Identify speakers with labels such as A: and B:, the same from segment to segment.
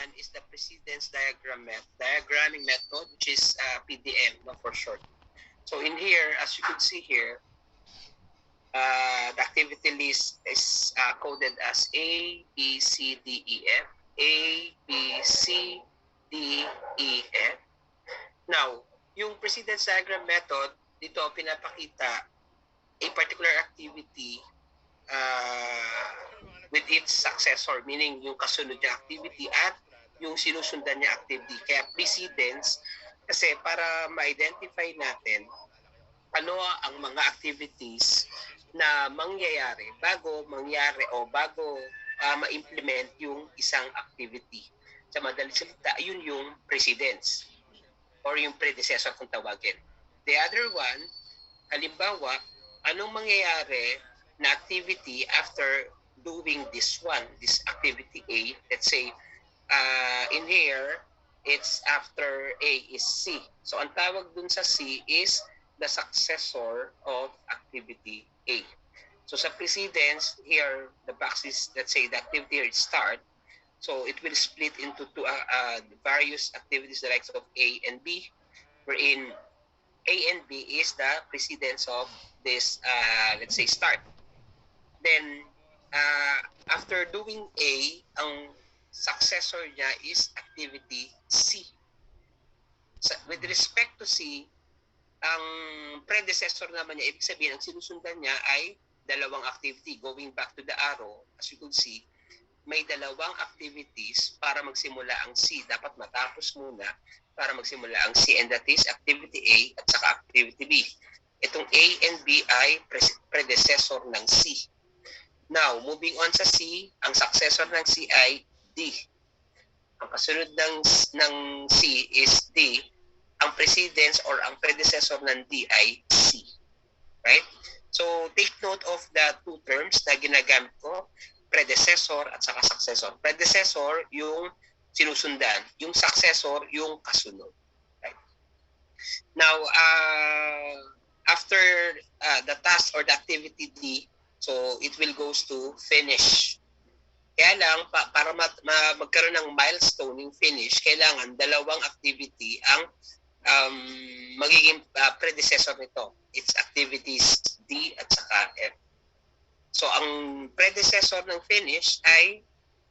A: one is the precedence diagramming method, which is PDM, no, for short. So in here, as you can see here, the activity list is coded as A, B, C, D, E, F. A, B, C, D, E, F. Now, yung precedence diagram method, dito pinapakita a particular activity with its successor, meaning yung kasunod niya activity at yung sinusundan niya activity. Kaya precedence, kasi para ma-identify natin ano ang mga activities na mangyayari bago mangyari o bago ma-implement yung isang activity. Sa madaling salita, yun yung precedence or yung predecessor kung tawagin. The other one, halimbawa, anong mangyayari na activity after doing this one, this activity A, let's say, in here, it's after A is C. So, ang tawag dun sa C is the successor of activity A. So, sa precedence, here, the box is, let's say, the activity here is start. So, it will split into two various activities, the likes of A and B, wherein A and B is the precedence of this, let's say, start. Then, after doing A, ang successor niya is activity C. With respect to C, ang predecessor naman niya, ibig sabihin, ang sinusundan niya ay dalawang activity. Going back to the arrow, as you could see, may dalawang activities para magsimula ang C. Dapat matapos muna para magsimula ang C, and that is activity A at saka activity B. Itong A and B ay predecessor ng C. Now, moving on sa C, ang successor ng C ay D. Ang kasunod ng C is D. Ang precedence or ang predecessor ng D ay C. Right? So, take note of the two terms na ginagamit ko, predecessor at saka successor. Predecessor, yung sinusundan. Yung successor, yung kasunod. Right? Now, after the task or the activity D, so it will goes to finish. Kaya lang, para magkaroon ng milestone yung finish, kailangan dalawang activity ang magiging predecessor nito. It's activities D at saka F. So, ang predecessor ng finish ay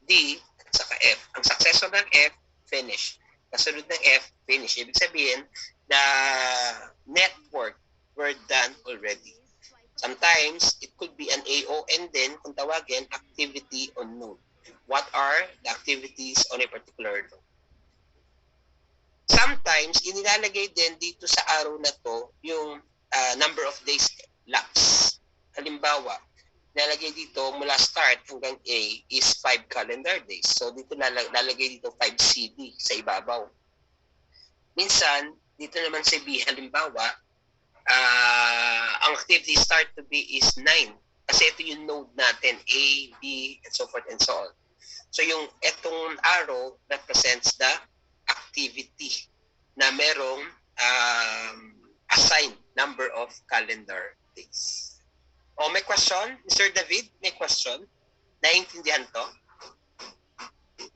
A: D at saka F. Ang successor ng F, finish. Kasunod ng F, finish. Ibig sabihin, the network were done already. Sometimes, it could be an AO and then, kung tawagin, activity on node. What are the activities on a particular node? Sometimes, inilalagay din dito sa arrow na to yung number of days lapse. Halimbawa, nilalagay dito mula start hanggang A is 5 calendar days. So, dito lalagay dito 5 CD sa ibabaw. Minsan, dito naman sa B, halimbawa, ang activity start to B is 9. Kasi ito yung node natin, A, B, and so forth and so on. So, yung itong arrow represents the activity na merong assigned number of calendar days. O, may question? Mr. David, may question? Naiintindihan to?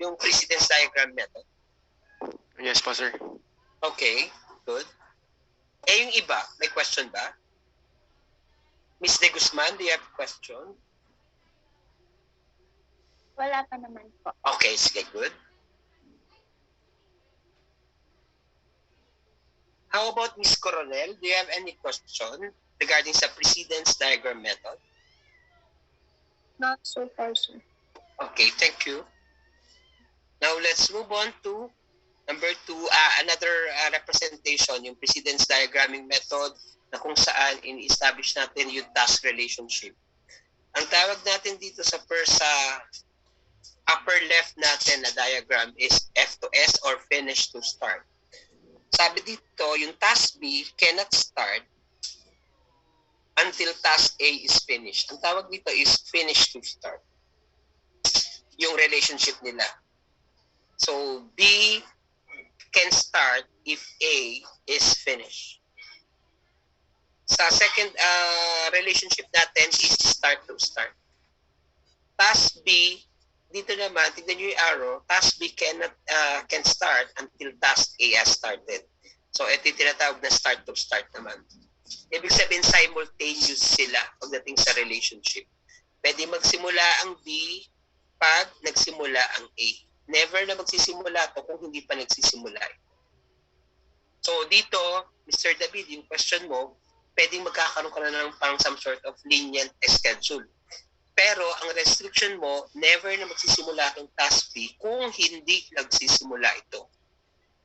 A: Yung precedence diagram method?
B: Yes po, sir.
A: Okay, good. Yung iba, may question ba? Ms. De Guzman, do you have a question?
C: Wala pa naman po.
A: Okay, sige, good. How about Ms. Coronel? Do you have any question regarding sa precedence diagram method?
C: Not so far, sir.
A: Okay, thank you. Now, let's move on to number 2, another representation, yung precedence diagramming method na kung saan in-establish natin yung task relationship. Ang tawag natin dito sa first upper left natin na diagram is F to S or finish to start. Sabi dito, yung task B cannot start until task A is finished. Ang tawag dito is finish to start. Yung relationship nila. So, B can start if A is finished. Sa second relationship natin is start to start. Task B dito naman, tignan nyo yung arrow, task B can start until task A has started. So, ito yung tinatawag na start to start naman. Ibig sabihin, simultaneous sila pagdating sa relationship. Pwede magsimula ang B pag nagsimula ang A. Never na magsisimula to kung hindi pa nagsisimula. So, dito, Mr. David, yung question mo, pwedeng magkakaroon ka na ng parang some sort of lenient schedule. Pero ang restriction mo, never na magsisimula itong task B kung hindi nagsisimula ito.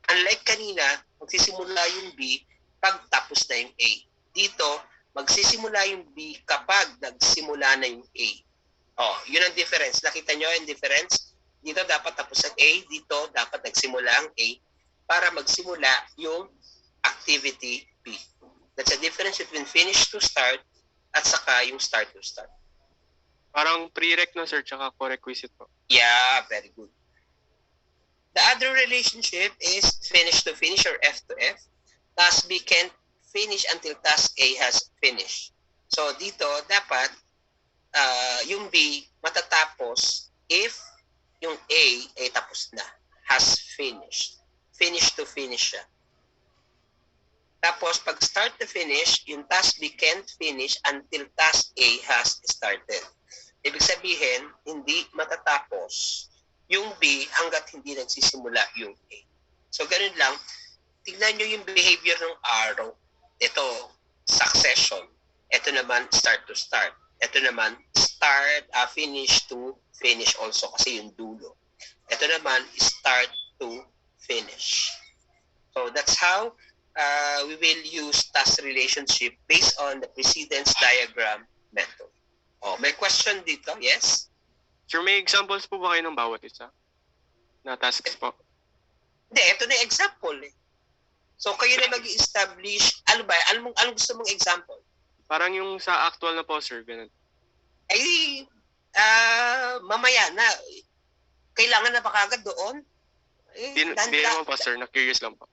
A: Unlike kanina, magsisimula yung B pag tapos na yung A. Dito, magsisimula yung B kapag nagsimula na yung A. Oh, yun ang difference. Nakita nyo yung difference? Dito dapat tapos ang A, dito dapat nagsimula ang A para magsimula yung activity B. That's the difference between finish to start at saka yung start to start.
B: Parang prereq no sir, tsaka co-requisite po.
A: Yeah, very good. The other relationship is finish to finish or F to F. Task B can't finish until task A has finished. So dito, dapat yung B matatapos if yung A ay tapos na, has finished. Finish to finish siya. Tapos, pag start to finish, yung task B can't finish until task A has started. Ibig sabihin, hindi matatapos yung B hanggat hindi nagsisimula yung A. So, ganun lang. Tignan nyo yung behavior ng arrow. Ito, succession. Ito naman, start to start. Ito naman, start, finish to finish also kasi yung dulo. Ito naman, start to finish. So, that's how we will use task relationship based on the precedence diagram method. Oh, may question dito? Yes?
B: Sir, may examples po ba kayo ng bawat isa? Na tasks po?
A: Hindi, ito na yung example eh. So, kayo na mag-establish, ano ba, anong gusto mong example?
B: Parang yung sa actual na po, sir, ganun.
A: Ay, mamaya na. Kailangan na ba kagad doon?
B: Di naman po, sir. Na-curious lang po.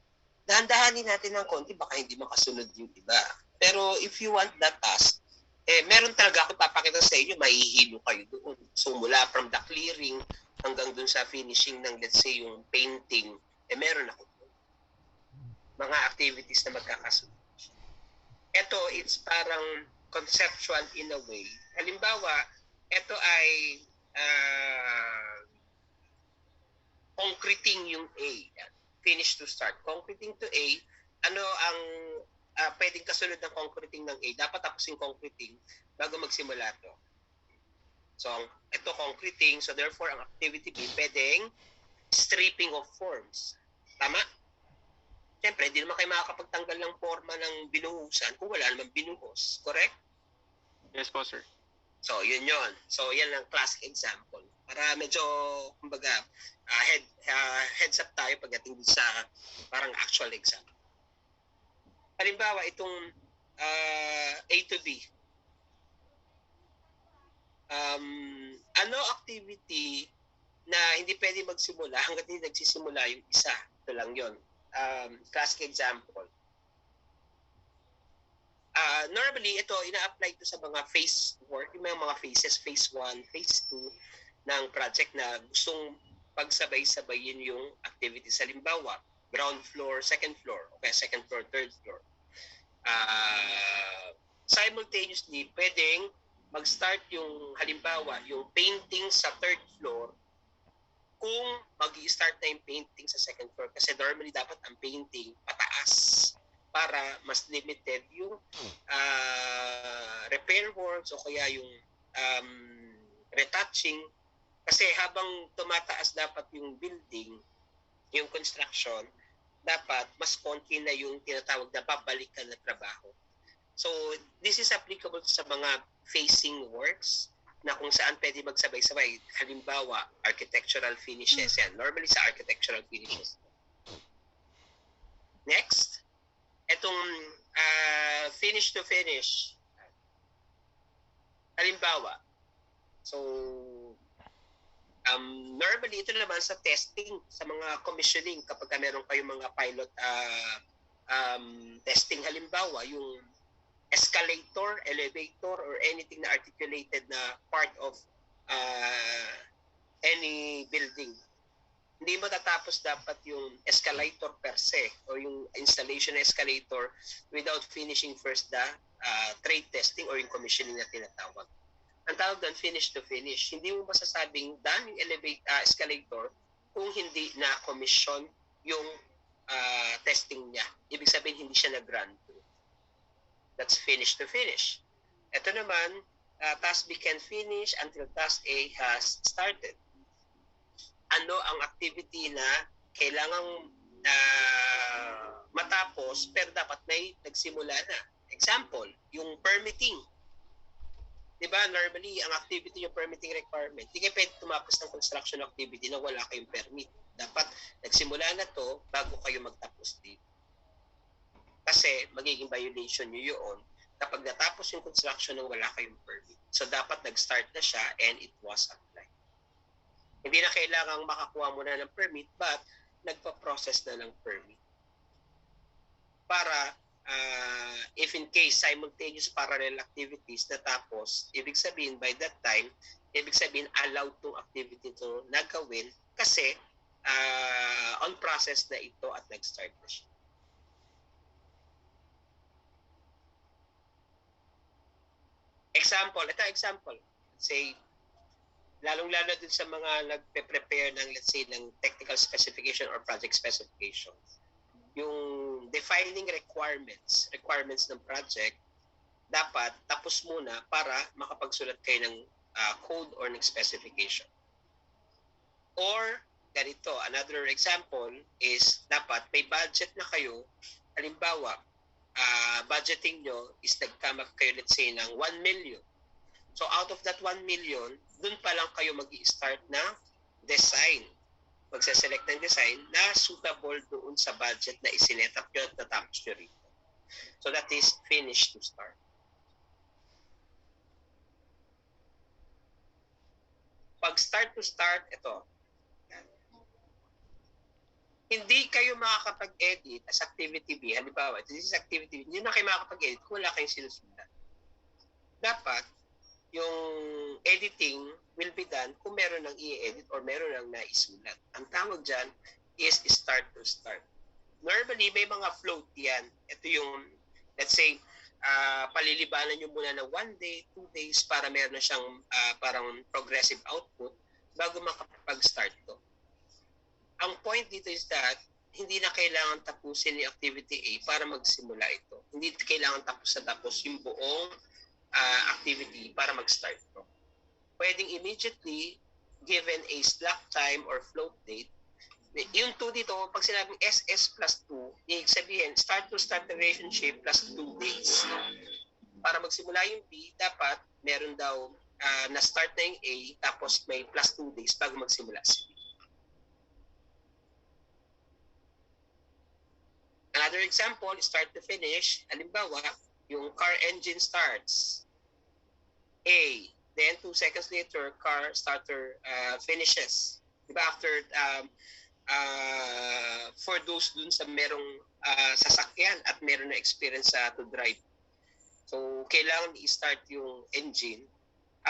A: Dahan-dahanin natin ng konti, baka hindi makasunod yung iba. Pero if you want that task, meron talaga ako papakita sa inyo, mahihilo kayo doon. So mula from the clearing hanggang dun sa finishing ng, let's say, yung painting, meron ako doon. Mga activities na magkakasunod. Ito, it's parang conceptual in a way. Halimbawa, ito ay concreting yung A. Finish to start. Concreting to A, ano ang pwedeng kasunod ng concreting ng A? Dapat tapos yung concreting bago magsimula to. So, ito concreting. So, therefore, ang activity B, pwedeng stripping of forms. Tama? Siyempre, hindi naman kayo makakapagtanggal ng forma ng binuhusan kung wala naman binuhos. Correct?
B: Yes po, sir.
A: So, yun yun. So, yan ang classic example. Para medyo, kumbaga, heads up tayo pagdating sa parang actual example. Halimbawa, itong A to B. Ano activity na hindi pwede magsimula hanggat hindi nagsisimula yung isa? Ito lang yun. Classic example. Normally, ito, ina-apply ito sa mga phase work, yung mga phases, phase 1, phase 2 ng project na gustong pagsabay-sabayin yung activities. Halimbawa, ground floor, second floor, okay, second floor, third floor. Simultaneously, pwedeng mag-start yung, halimbawa, yung painting sa third floor kung mag-i-start na yung painting sa second floor. Kasi normally, dapat ang painting pataas para mas limited yung repair works o kaya yung retouching. Kasi habang tumataas dapat yung building, yung construction, dapat mas konti na yung tinatawag na babalikan na trabaho. So, this is applicable sa mga facing works na kung saan pwede magsabay-sabay. Halimbawa, architectural finishes. Yan. Normally sa architectural finishes. Next. Itong finish to finish. Halimbawa. So, normally ito naman sa testing, sa mga commissioning kapag meron kayong mga pilot testing. Halimbawa, yung escalator, elevator, or anything na articulated na part of any building. Hindi matatapos dapat yung escalator per se o yung installation escalator without finishing first the trade testing or yung commissioning na tinatawag. Ang tawag doon, finish to finish. Hindi mo masasabing done yung escalator kung hindi na commission yung testing niya. Ibig sabihin, hindi siya nag-run through. That's finish to finish. Ito naman, task B can finish until task A has started. Ano ang activity na kailangang matapos pero dapat may nagsimula na. Example, yung permitting. Diba, normally, ang activity yung permitting requirement. Hindi kayo pwede tumapos ng construction activity na wala kayong permit. Dapat nagsimula na to bago kayo magtapos dito. Kasi magiging violation nyo yun kapag natapos yung construction nang wala kayong permit. So dapat nag-start na siya and it was applied. Hindi na kailangang makakuha mo na ng permit but nagpa-process na ng permit. Para if in case simultaneous parallel activities na tapos, ibig sabihin by that time, ibig sabihin allowed tong activity to na gawin kasi on process na ito at nag-start na siya. Example, ito example. Say, lalong-lalo din sa mga nagpe-prepare ng, let's say, ng technical specification or project specification. Yung defining requirements ng project, dapat tapos muna para makapagsulat kayo ng code or ng specification. Or, ganito, another example is dapat may budget na kayo. Halimbawa, budgeting nyo is nag-come up kayo, let's say, ng 1 million. So, out of that 1 million, dun pa lang kayo mag-i-start na design. Magse-select ng design na suitable doon sa budget na isinet up nyo at natapos nyo rito. So, that is finish to start. Pag start to start, ito. Hindi kayo makakapag-edit as activity B. Halimbawa, this is activity B. Hindi na kayo makakapag-edit kung wala kayong sinusundan. Dapat, yung editing will be done kung meron ng i-edit or meron ng naisulat. Ang tawag dyan is start to start. Normally, may mga float yan. Ito yung, let's say, palilibanan nyo muna ng 1 day, 2 days para meron na siyang parang progressive output bago makapag-start to. Ang point dito is that hindi na kailangan tapusin yung activity A para magsimula ito. Hindi kailangan tapos yung buong activity para mag-start to. Pwedeng immediately, given a slack time or float date, yung 2 dito, pag sinabing SS plus 2, ibig sabihin, start to start relationship plus 2 days. Para magsimula yung B, dapat meron daw na-start na yung A, tapos may plus 2 days bago magsimula si B. Another example, start to finish. Halimbawa, yung car engine starts A, then 2 seconds later, car starter finishes. Diba? After, for those dun sa merong sasakyan at meron na experience to drive. So, kailangan i-start yung engine.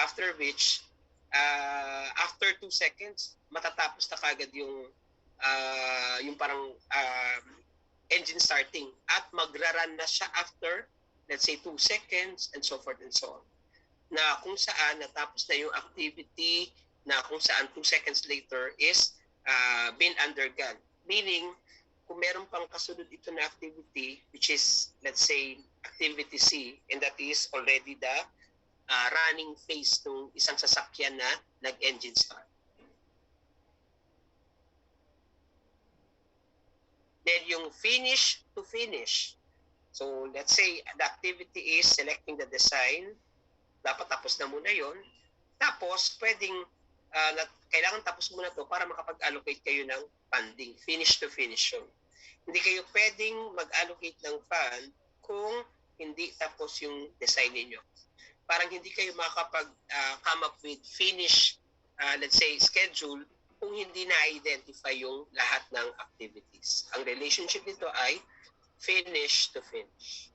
A: After which, after 2 seconds, matatapos na kagad yung parang engine starting at magra-run na siya after, let's say, 2 seconds and so forth and so on. Na kung saan natapos na yung activity na kung saan 2 seconds later is been undergone. Meaning, kung meron pang kasunod ito na activity, which is, let's say, activity C, and that is already the running phase ng isang sasakyan na nag-engine start. Then yung finish to finish. So let's say the activity is selecting the design. Dapat tapos na muna yon. Tapos pwedeng kailangan tapos muna to para makapag-allocate kayo ng funding. Finish to finish yun. Hindi kayo pwedeng mag-allocate ng fund kung hindi tapos yung design niyo. Parang hindi kayo makakapag-come up with finish, let's say, schedule kung hindi na-identify yung lahat ng activities. Ang relationship nito ay finish to finish.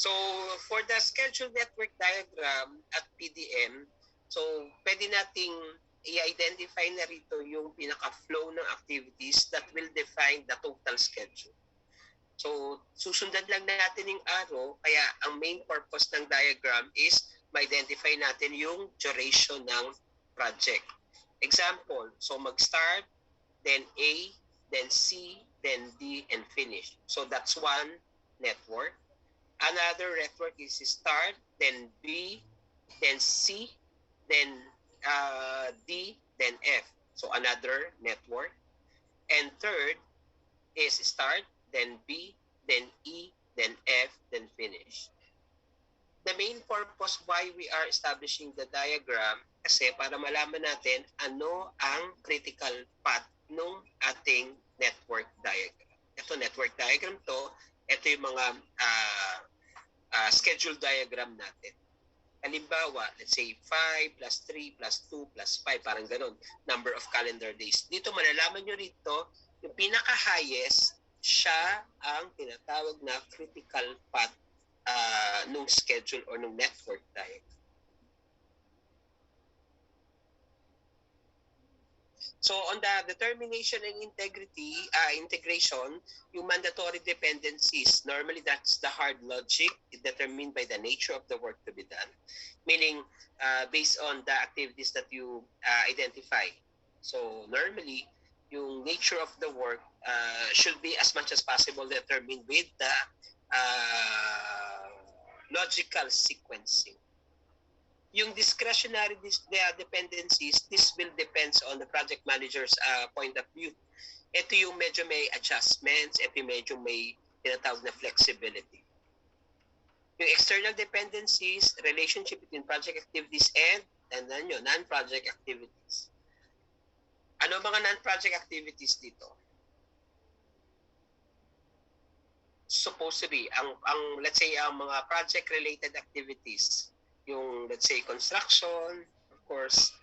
A: So for the schedule network diagram at PDM, so pwede nating i-identify na rito yung pinaka-flow ng activities that will define the total schedule. So susundan lang natin yung arrow, kaya ang main purpose ng diagram is ma-identify natin yung duration ng project. Example, so mag-start, then A, then C, then D, and finish. So that's one network. Another network is start, then B, then C, then D, then F. So another network. And third is start, then B, then E, then F, then finish. The main purpose why we are establishing the diagram kasi para malaman natin ano ang critical path ng ating network diagram. Ito network diagram to, ito yung mga schedule diagram natin. Halimbawa, let's say 5 plus 3 plus 2 plus 5, parang ganun, number of calendar days. Dito malalaman nyo rito, yung pinaka-highest, siya ang tinatawag na critical path nung schedule or nung network diagram. So on the determination and integration, yung mandatory dependencies, normally that's the hard logic determined by the nature of the work to be done. Meaning, based on the activities that you identify. So normally, yung nature of the work should be as much as possible determined with the logical sequencing. Yung discretionary dependencies, this will depends on the project manager's point of view. Ito yung medyo may adjustments, ito yung medyo may tinatawag na flexibility. Yung external dependencies, relationship between project activities and then yun, non-project activities. Ano mga non-project activities dito? Supposed to be, let's say, ang mga project-related activities, yung let's say construction, of course,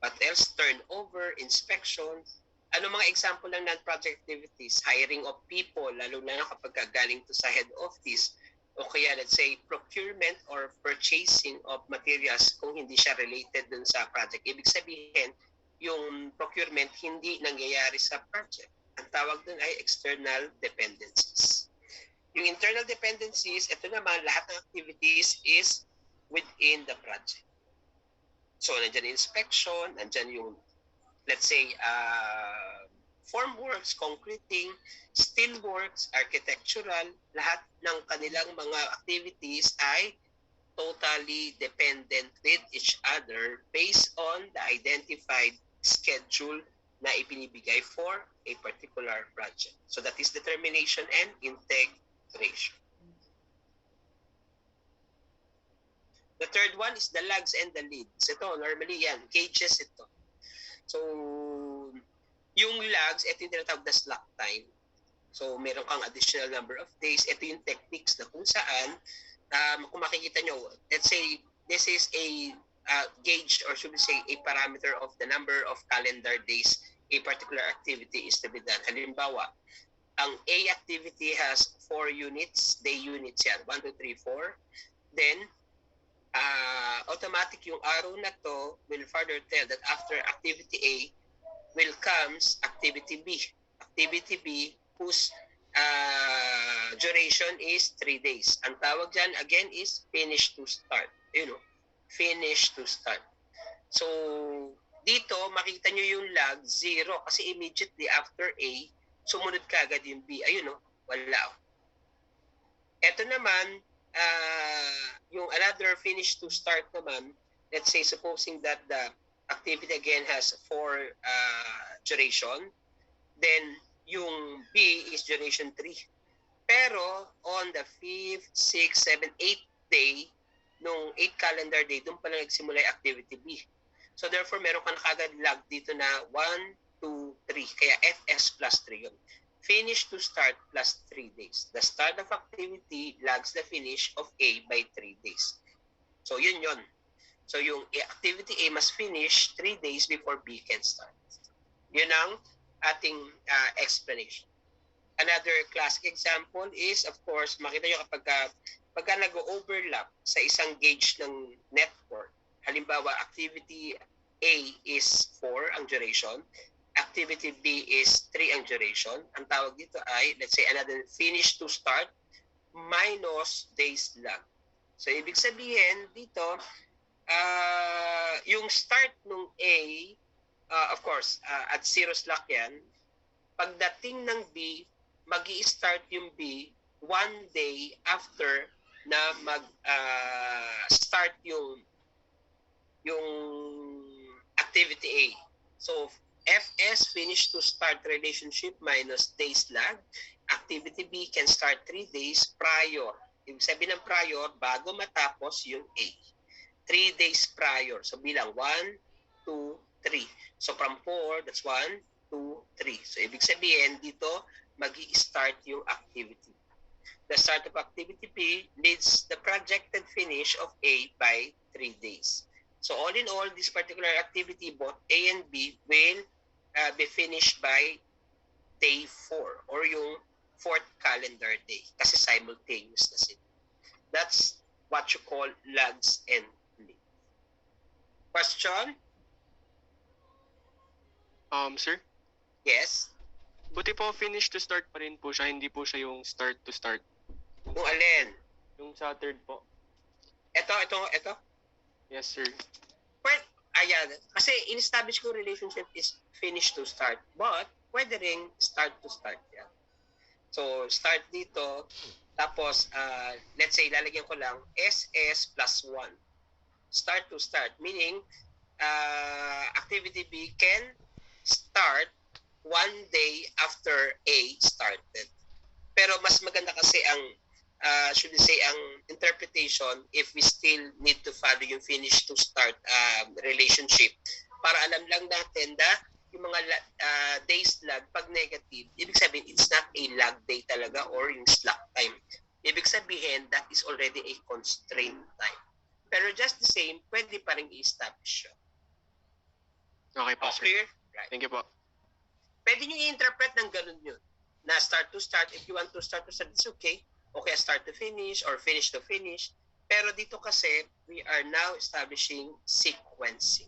A: what else, turnover, inspection. Ano mga example ng non-project activities? Hiring of people, lalo na kapag galing to sa head office, o kaya let's say procurement or purchasing of materials kung hindi siya related dun sa project. Ibig sabihin, yung procurement hindi nangyayari sa project. Ang tawag dun ay external dependencies. Yung internal dependencies, ito naman, lahat ng activities is within the project. So, nandyan inspection, nandyan yung, let's say, formworks, concreting, steelworks, architectural, lahat ng kanilang mga activities ay totally dependent with each other based on the identified schedule na ibinibigay for a particular project. So, that is determination and integration. The third one is the lags and the leads. Ito, normally yan, gauges ito. So, yung lags, ito yung tinatawag na slack time. So, meron kang additional number of days. Ito yung techniques na kung saan, kung makikita nyo, let's say, this is a gauge or should we say a parameter of the number of calendar days a particular activity is to be done. Halimbawa, ang A activity has 4 units, day units yan, 1, 2, 3, 4. Then, automatic yung arrow na to will further tell that after activity A will comes activity B. Activity B whose duration is 3 days. Ang tawag dyan again is finish to start. You know, finish to start. So, dito makita nyo yung lag 0 kasi immediately after A, sumunod kagad yung B. Ayun o, wala. Ito naman, yung another finish to start naman, let's say supposing that the activity again has 4 duration, then yung B is duration 3. Pero on the 5th, 6th, 7th, 8th day, nung 8 calendar day, doon pa lang nagsimula yung activity B. So therefore, meron ka na kagad lag dito na 1, 2, 3. Kaya FS plus 3 yun. Finish to start plus 3 days. The start of activity lags the finish of A by 3 days. So yun yun. So yung activity A must finish 3 days before B can start. Yun ang ating explanation. Another classic example is, of course, makita nyo pagka nag-overlap sa isang gauge ng network. Halimbawa, activity A is 4 ang duration, activity B is 3 ang duration. Ang tawag dito ay, let's say, another finish to start minus days lag. So, ibig sabihin dito, yung start nung A, of course, at zero slack yan, pagdating ng B, mag-i-start yung B 1 day after na mag-start yung activity A. So, FS, finish to start relationship minus days lag. Activity B can start 3 days prior. Ibig sabihin ng prior, bago matapos yung A. 3 days prior. So, bilang 1, 2, 3. So, from 4, that's 1, 2, 3. So, ibig sabihin, dito, mag-i-start yung activity. The start of activity B leads the projected finish of A by 3 days. So, all in all, this particular activity, both A and B, will be finished by day 4 or yung 4th calendar day kasi simultaneous na sila. That's what you call lags and leads. Question?
B: Sir?
A: Yes?
B: Buti po finish to start pa rin po siya, hindi po siya yung start to start.
A: Yung alin?
B: Yung sa third po.
A: Ito?
B: Yes, sir.
A: Well, ayan. Kasi in-establish ko relationship is finish to start. But, pwede rin start to start yan. So, start dito. Tapos, let's say, lalagyan ko lang SS plus 1. Start to start. Meaning, activity B can start 1 day after A started. Pero mas maganda kasi ang should we say ang interpretation if we still need to follow yung finish to start relationship para alam lang natin na yung mga days lag pag negative, ibig sabihin it's not a lag day talaga or yung slack time. Ibig sabihin that is already a constraint time. Pero just the same, pwede pa rin i-establish yun.
B: Okay po, sir.
A: Clear? Right.
B: Thank you po.
A: Pwede nyo i-interpret ng ganun yun. Na start to start, if you want to start, it's okay. Okay, start to finish or finish to finish. Pero dito kasi, we are now establishing sequencing.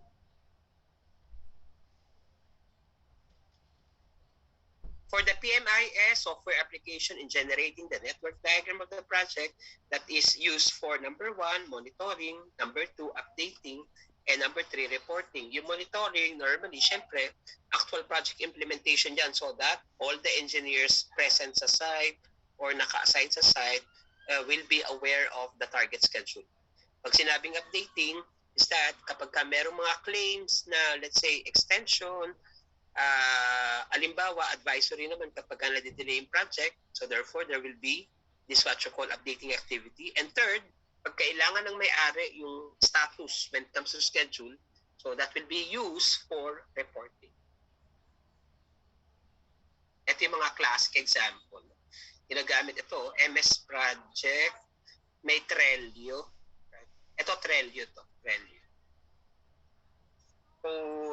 A: For the PMIS software application in generating the network diagram of the project that is used for number 1, monitoring, number 2, updating, and number 3, reporting. Yung monitoring, normally, syempre, actual project implementation yan so that all the engineers present sa site or naka-assign sa site will be aware of the target schedule. Pag sinabing updating, is that kapag ka merong mga claims na, let's say, extension, alimbawa, advisory naman kapag ka na-delay yung project, so therefore, there will be this what you call updating activity. And third, pag kailangan ng may-ari yung status when it comes to schedule, so that will be used for reporting. Ito yung mga classic example. Ginagamit ito, MS Project, may Trello. Ito Trello to, Trello. So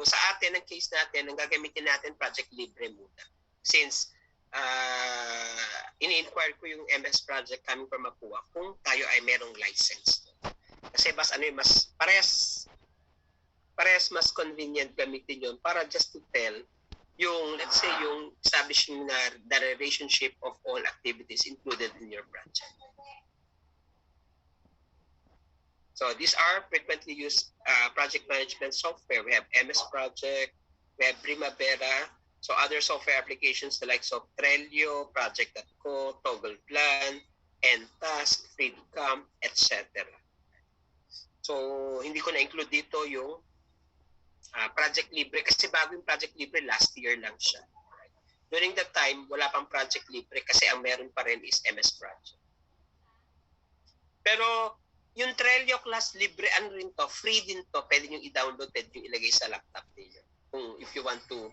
A: sa atin, ang case natin, ang gagamitin natin, Project Libre muna. Since ini-inquire ko yung MS Project coming from Mapua kung tayo ay merong license. Kasi mas parehas mas convenient gamitin yun para just to tell yung, let's say, yung establishing na the relationship of all activities included in your project. So these are frequently used project management software. We have MS Project, we have Primavera, so other software applications the likes of Trello, Project.co, Toggle Plan, N-Task, FreeCam, etc. So hindi ko na-include dito yung Project Libre kasi bago yung Project Libre last year lang siya. During that time, wala pang Project Libre kasi ang meron pa rin is MS Project. Pero yung Trello class libre, ano rin to, free din to, pwede nyo i-download, pwede nyo ilagay sa laptop niyo. Kung if you want to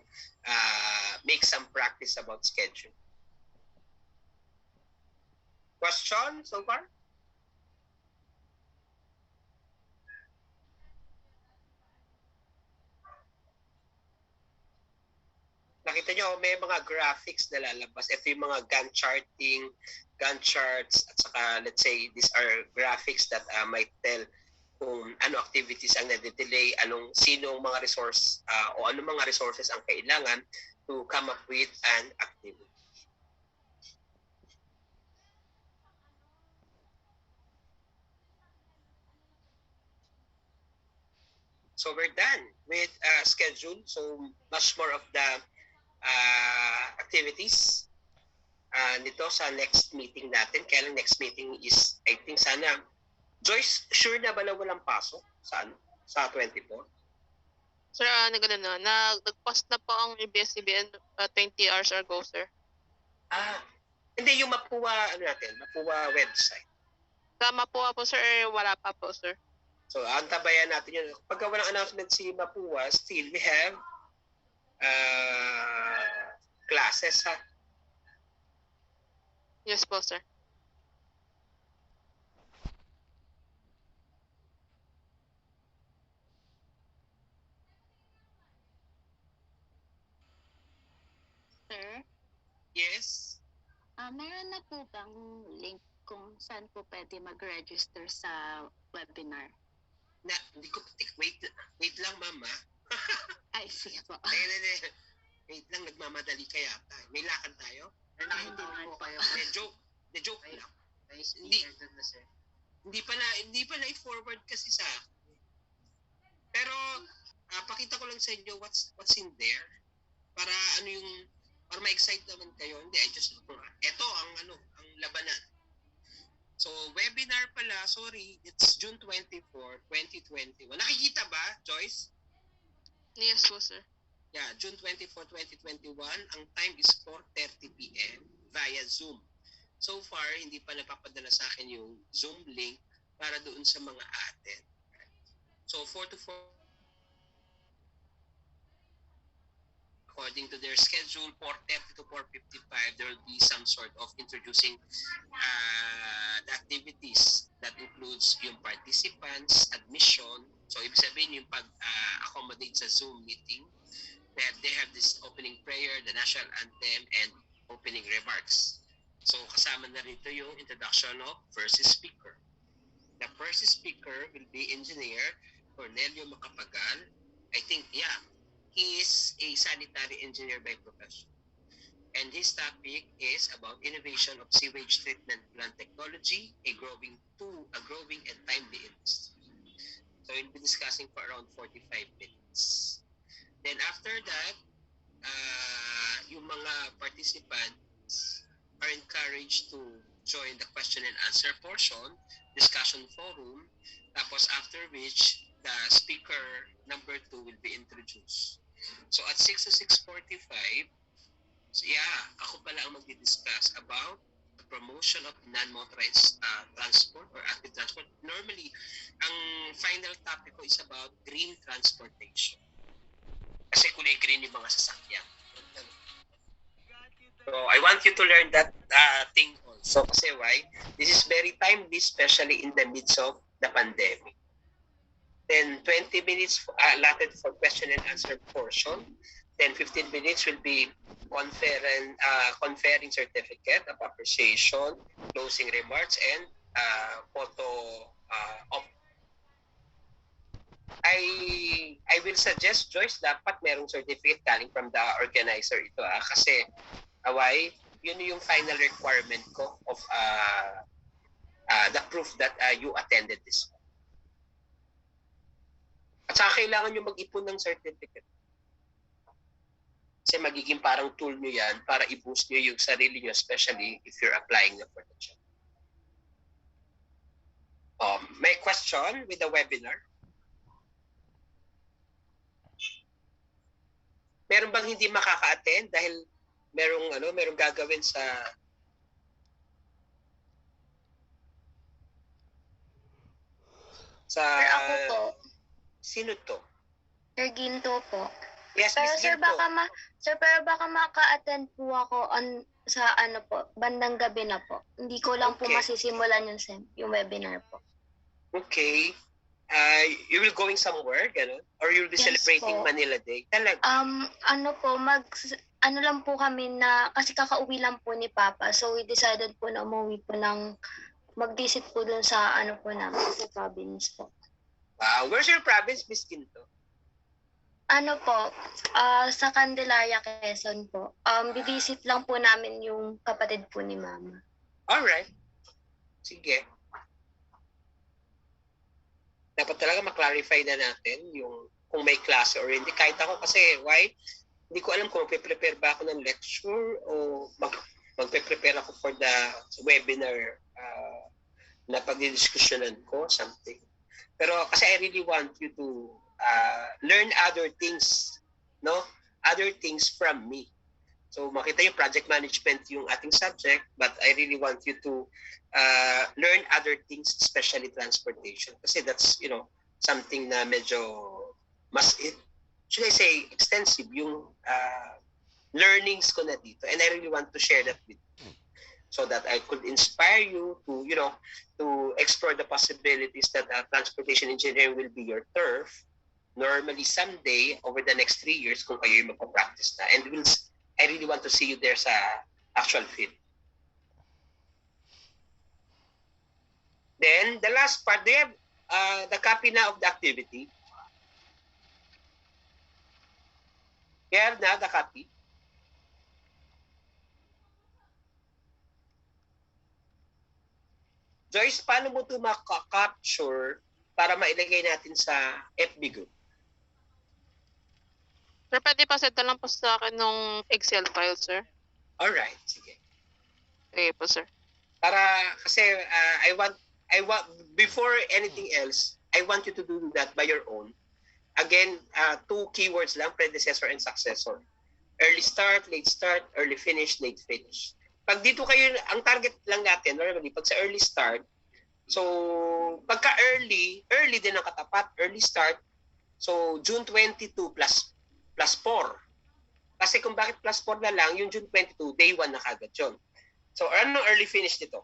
A: make some practice about schedule. Question so far? Makita nyo, may mga graphics na lalabas. Ito yung mga Gantt charts, at saka let's say these are graphics that might tell kung ano activities ang nade-delay, sinong mga resource o ano mga resources ang kailangan to come up with an activity. So we're done with schedule. So much more of the activities nito sa next meeting natin. Kaya lang next meeting is, I think sana, Joyce, sure na ba na walang pasok sa 24?
D: Sir, nag-post na po ang ABS-CBN 20 hours ago, sir.
A: Hindi, yung Mapua website.
D: Sa Mapua po, sir, wala pa po, sir.
A: So, antabayan natin yun. Pagka walang announcement si Mapua, still we have classes, ha?
D: Yes po, sir.
E: Sir,
A: Yes?
E: meron na po bang link kung saan po pwede mag-register sa webinar?
A: Hindi ko, wait lang, mama.
E: Ay, sige po.
A: Wait lang, nagmamadali ka yata. May lakad tayo?
E: Hindi naman po.
A: Joke lang. Hindi pala i-forward kasi sa akin. Pero, pakita ko lang sa inyo what's in there. Para para ma-excite naman kayo. Hindi, ito ang labanan. So, webinar pala, sorry, it's June 24, 2021. Nakikita ba, Joyce?
D: Yes po, sir.
A: Yeah, June 24, 2021. Ang time is 4:30 p.m. via Zoom. So far, hindi pa napapadala sa akin yung Zoom link para doon sa mga atin. So, 4 to 4, according to their schedule, 4:30 to 4:55, there will be some sort of introducing the activities that includes yung participants, admission. So, ibig sabihin yung pag-accommodate sa Zoom meeting. They have this opening prayer, the national anthem, and opening remarks. So, kasama na rito yung introduction of first speaker. The first speaker will be Engineer Cornelio Macapagal. I think, he is a sanitary engineer by profession. And his topic is about innovation of sewage treatment plant technology, a growing and timely industry. So we'll be discussing for around 45 minutes. Then after that, yung mga participants are encouraged to join the question and answer portion, discussion forum, tapos after which the speaker number 2 will be introduced. So at 6 to 6:45, ako pala ang magdi-discuss about the promotion of non-motorized transport or active transport. Normally, ang final topic ko is about green transportation. Kasi kulay green yung mga sasakyan. So I want you to learn that thing also. Kasi why? This is very timely, especially in the midst of the pandemic. Then 20 minutes allotted for question and answer portion. Then 15 minutes will be conferring certificate of appreciation, closing remarks, and photo op. I will suggest, Joyce, dapat merong certificate galing from the organizer ito kasi yun yung final requirement ko of the proof that you attended this one. At saka kailangan nyo mag-ipon ng certificate. Kasi magiging parang tool nyo yan para i-boost nyo yung sarili nyo, especially if you're applying for the job. May question with the webinar? Meron bang hindi makaka-attend dahil merong gagawin sa
C: Ako po.
A: Sino to?
C: Sir Ginto po.
A: Yes,
C: Pero
A: Miss
C: sir,
A: Ginto.
C: baka maka-attend po ako sa bandang gabi na po. Hindi ko lang po
A: Okay.
C: masisimulan yung webinar po.
A: Okay. You will going somewhere, gano'n? Or you'll be
C: Yes
A: celebrating
C: po.
A: Manila Day? Talaga?
C: ano lang po kami na, kasi kakauwi lang po ni Papa. So, we decided po na umuwi po ng mag-visit po dun sa ano po namin, sa province po.
A: Wow. Where's your province, Miss Quinto?
C: Ano po, sa Candelaria, Quezon po. Bibisit lang po namin yung kapatid po ni Mama.
A: Alright. Sige. Dapat talaga maklarify na natin yung kung may klase or hindi. Kahit ako kasi, why? Hindi ko alam kung magpe-prepare ba ako ng lecture o magpe-prepare ako for the webinar na pagdidiskusyonan ko, something. Pero kasi I really want you to learn other things, no? Other things from me. So makita yung project management yung ating subject, but I really want you to learn other things, especially transportation. Kasi that's, something na medyo mas, should I say, extensive yung learnings ko na dito. And I really want to share that with you so that I could inspire you to, to explore the possibilities that transportation engineering will be your turf. Normally, someday, over the next 3 years, kung kayo yung magpa-practice na. And I really want to see you there sa actual field. Then, the last part, do you have the copy na of the activity? You have now the copy? Joyce, paano mo ito maka-capture para mailagay natin sa FB group?
D: Sir, pwede pa send na lang po sa akin nung Excel file, sir.
A: Alright, sige.
D: Okay po, sir.
A: Para kasi I want before anything else, I want you to do that by your own. Again, 2 keywords lang, predecessor and successor. Early start, late start, early finish, late finish. Pag dito kayo, ang target lang natin, normally, pag sa early start, so pagka early din ang katapat, early start, so June 22 plus 4. Kasi kung bakit plus 4 na lang, yung June 22, day 1 na kagad yun. So ano early finish dito?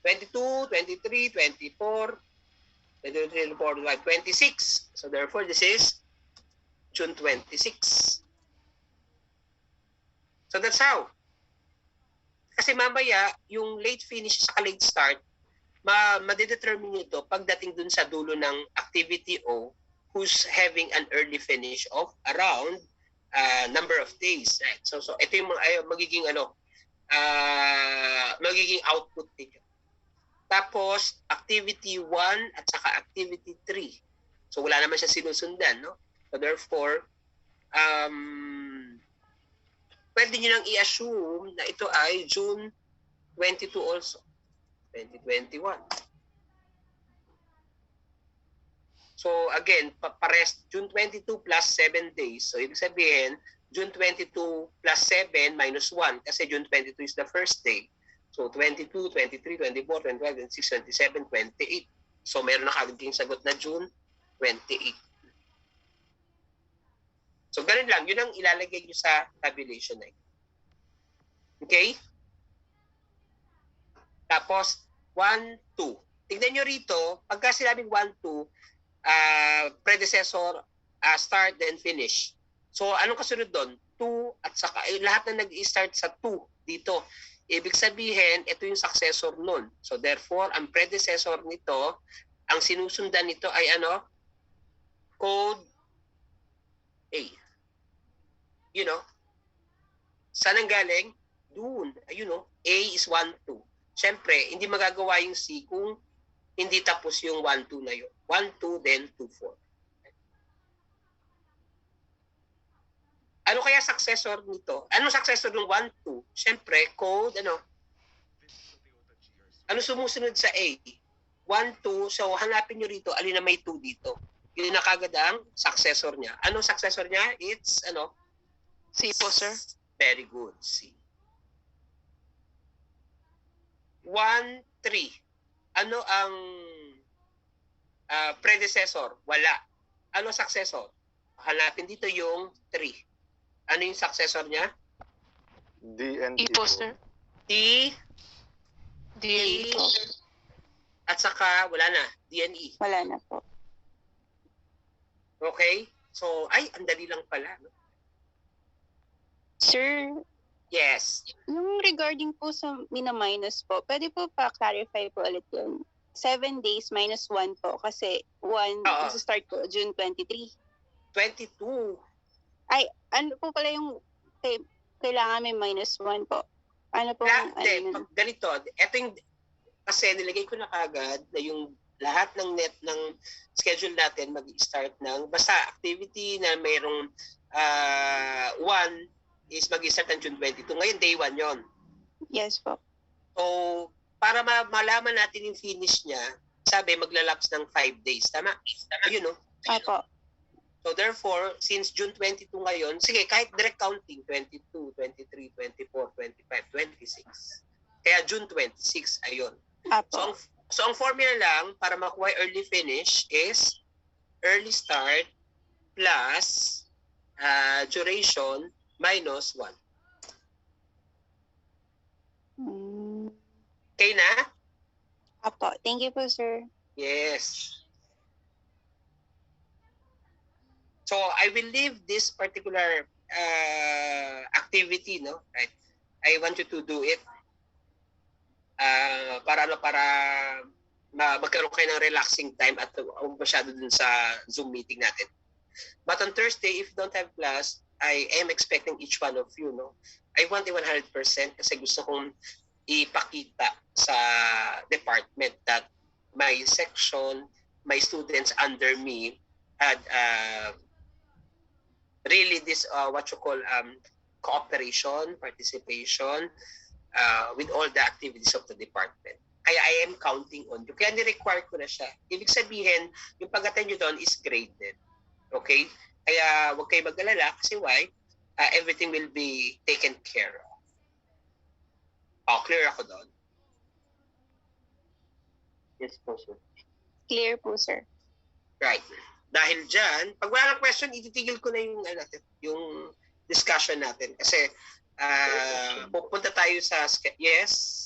A: 22, 23, 24, 23, 24, 26. So therefore, this is June 26. So that's how. Kasi mamaya, yung late finish sa late start, ma-determine nito pagdating dun sa dulo ng activity O who's having an early finish of around number of days. Right? So ito yung magiging magiging output nito. Tapos, activity 1 at saka activity 3. So wala naman siya sinusundan, no? So therefore, pwede nyo nang i-assume na ito ay June 22 also. 2021. So again, pares June 22 plus 7 days. So ibig sabihin, June 22 plus 7 minus 1 kasi June 22 is the first day. So 22, 23, 24, 25, 26, 27, 28. So meron na kagad sagot na June 28. So ganun lang, yun ang ilalagay nyo sa tabulation na ito. Okay? Tapos, 1, 2. Tignan nyo rito, pagka sinabing 1, 2, predecessor, start, then finish. So, anong kasunod doon? 2 at saka, lahat na nag-i-start sa 2 dito. Ibig sabihin, ito yung successor nun. So, therefore, ang predecessor nito, ang sinusundan nito ay ano? Code A. You know? Saan ang galing? Doon. You know, A is 1, 2. Siyempre, hindi magagawa yung C kung hindi tapos yung 1, 2 na yun. 1, 2, then 2, 4. Ano kaya successor nito? Ano successor ng 1, 2? Siyempre, code, ano? Ano sumusunod sa A? 1, 2. So, hanapin nyo rito, alin na may 2 dito. Yun na kagad ang successor niya. Anong successor niya? It's, ano?
D: C po, sir.
A: Very good. C. 1, 3. Ano ang predecessor? Wala. Ano successor? Hanapin dito yung 3. Ano yung successor niya?
F: DND
D: E po, sir.
A: D,
D: D po.
A: at saka wala na. DNE.
G: Wala na po.
A: Okay? So, ay, ang dali lang pala. No?
F: Sir,
A: Yes.
F: yung regarding po sa mina-minus po, pwede po pa-clarify po ulit yun. 7 days minus 1 po kasi 1
A: Oo.
F: start po June 23.
A: 22.
F: Ay, ano po pala yung kailangan may minus 1 po? Ano po?
A: Pag ganito, ito yung, kasi nilagay ko na kagad na yung lahat ng net ng schedule natin mag-start ng, basta activity na mayroong 1 is mag-start ng June 22. Ngayon, day 1 yon.
F: Yes po.
A: So, para malaman natin yung finish niya, sabi maglalapse ng 5 days. Tama? Ayun, no?
F: Apo.
A: So therefore, since June 22 ngayon, sige, kahit direct counting, 22, 23, 24, 25, 26. Kaya June 26, ayun.
F: Apo.
A: So ang formula lang para makuha early finish is early start plus duration minus 1. Okay na?
F: Apo. Thank you po, sir.
A: Yes. So I will leave this particular activity, no? Right? I want you to do it para magkaroon kayo ng relaxing time at huwag masyado dun sa Zoom meeting natin. But on Thursday, if you don't have class, I am expecting each one of you, no? I want it 100% kasi gusto kong ipakita sa department that my section, my students under me had really this what you call cooperation, participation with all the activities of the department. Kaya I am counting on you. Kaya ni-require ko na siya. Ibig sabihin, yung pag-attend nyo doon is graded. Okay? Kaya huwag kayo mag-alala kasi why? Everything will be taken care of. Clear ako doon?
G: Yes po, sir.
F: Clear po, sir.
A: Right. Dahil dyan, pag wala ng question, ititigil ko na yung discussion natin. Kasi pupunta tayo sa... Yes?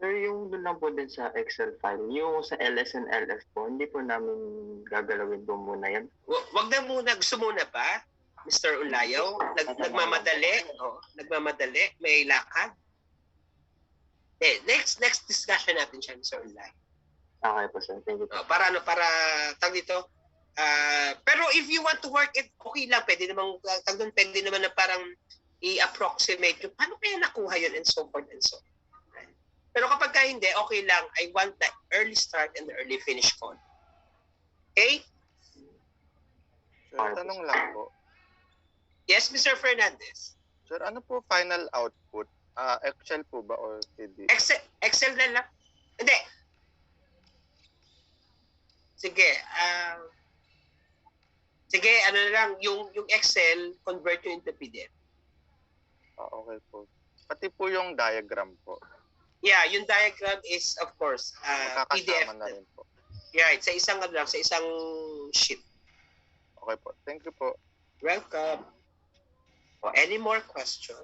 G: Sir, yung doon lang po din sa Excel file, yung sa LS and LF po, hindi po namin gagalawin doon muna yan.
A: Wag na muna. Gusto muna pa, Mr. Ulayaw? Nagmamadali? Nagmamadali? May lakad? Next discussion natin siya, Mr. Ulayaw.
G: Okay po, sir. Thank you po.
A: Para tag dito. Pero if you want to work it, okay lang. Pwede naman na parang i-approximate yung paano kaya nakuha yun and so forth and so on. Pero kapag ka hindi, okay lang. I want the early start and the early finish call. Okay?
H: Sir, tanong lang po.
A: Yes, Mr. Fernandez.
H: Sir, ano po final output? Excel po ba or PDF?
A: Excel na lang. Hindi. Sige. Sige, ano na lang. Yung Excel, convert yun into PDF.
H: Okay po. Pati po yung diagram po.
A: Yeah, yung diagram is, of course, PDF.
H: Magkakasama na rin po.
A: Yeah, sa isang sheet.
H: Okay po. Thank you po.
A: Welcome. Any more question?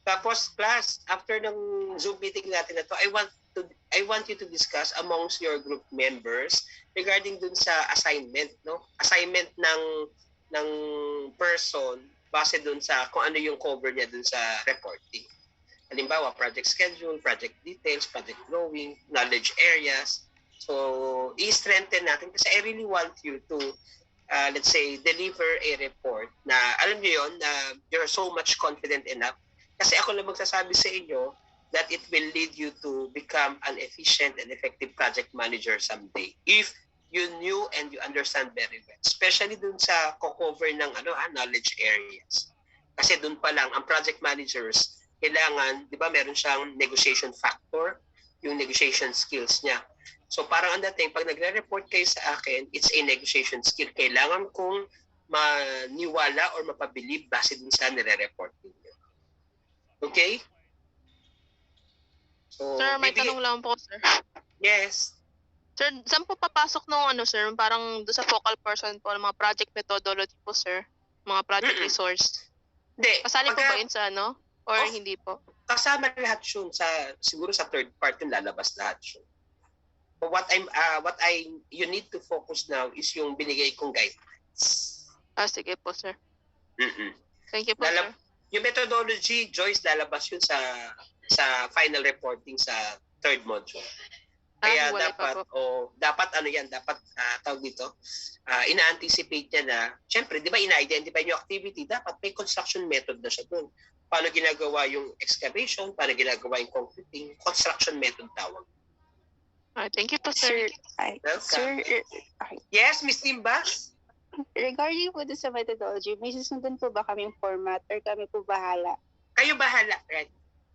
A: Tapos, class, after ng Zoom meeting natin na to, I want you to discuss amongst your group members regarding dun sa assignment, no? Assignment ng person base dun sa kung ano yung cover niya dun sa reporting. Halimbawa, project schedule, project details, project drawing, knowledge areas. So, i-strengthen natin kasi I really want you to, let's say, deliver a report na, alam niyo yun, na you're so much confident enough. Kasi ako lang magsasabi sa inyo that it will lead you to become an efficient and effective project manager someday. If you knew and you understand very well. Especially dun sa cover ng knowledge areas. Kasi dun pa lang, ang project managers, kailangan, di ba, meron siyang negotiation factor, yung negotiation skills niya. So parang ang dating, pag nagre-report kayo sa akin, it's a negotiation skill. Kailangan kong maniwala or mapabilib base dun sa nire-report niyo. Okay? So,
D: Sir, may tanong lang po, sir.
A: Yes.
D: Sir, saan po papasok nung sir? Parang doon sa focal person po, mga project methodology po, sir. Mga project resource.
A: Hindi.
D: Kasali po ba yun sa Or hindi po?
A: Kasama lahat yun siguro sa third part yung lalabas lahat yun. what you need to focus now is yung binigay kong guidelines.
D: Sige po, sir.
A: Mhm.
D: Thank you po, sir.
A: Yung methodology, Joyce, lalabas yun sa final reporting sa third module. Kaya
D: wala pa
A: dapat tawag dito, ina-anticipate niya na, syempre, di ba ina-identify yung activity, dapat may construction method na siya doon. Paano ginagawa yung excavation, paano ginagawa yung concreting, construction method tawag.
D: Thank you po, sir.
A: Welcome.
F: Okay.
A: Yes, Miss Timbas?
F: Regarding po sa methodology, may susundan po ba kaming format or kami po bahala?
A: Kayo bahala, right?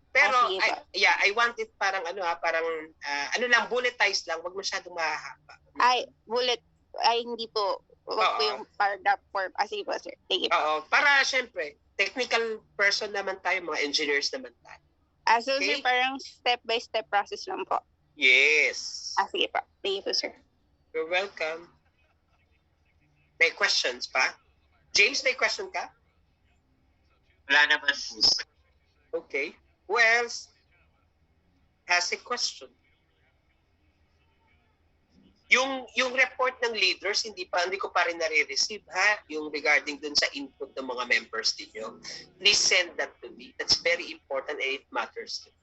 A: Pero
F: sige po.
A: I want it parang bulletized lang, wag masyadong mahahaba.
F: Hindi po. Wag po yung paragraph form. Sige po, sir. Thank you po.
A: Oo, para syempre, technical person naman tayo, mga engineers naman tayo.
F: So,
A: Okay.
F: sir, parang step-by-step process lang po.
A: Yes.
F: Sige po. Thank you, sir.
A: You're welcome. May questions pa? James, may question ka?
I: Wala naman po.
A: Okay. Who else has a question? Yung report ng leaders, hindi ko pa rin nare-receive, ha? Yung regarding dun sa input ng mga members ninyo. Please send that to me. That's very important and it matters to me.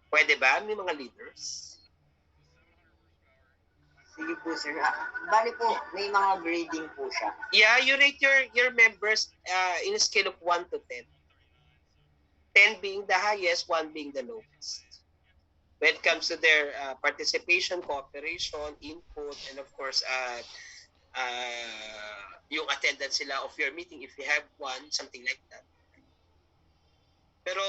A: Pwede ba? May mga leaders?
I: Sige po, sir. Bali po, may mga grading po siya.
A: Yeah, you rate your members in a scale of 1 to 10. 10 being the highest, 1 being the lowest. When it comes to their participation, cooperation, input, and of course, yung attendance sila of your meeting, if you have one, something like that. Pero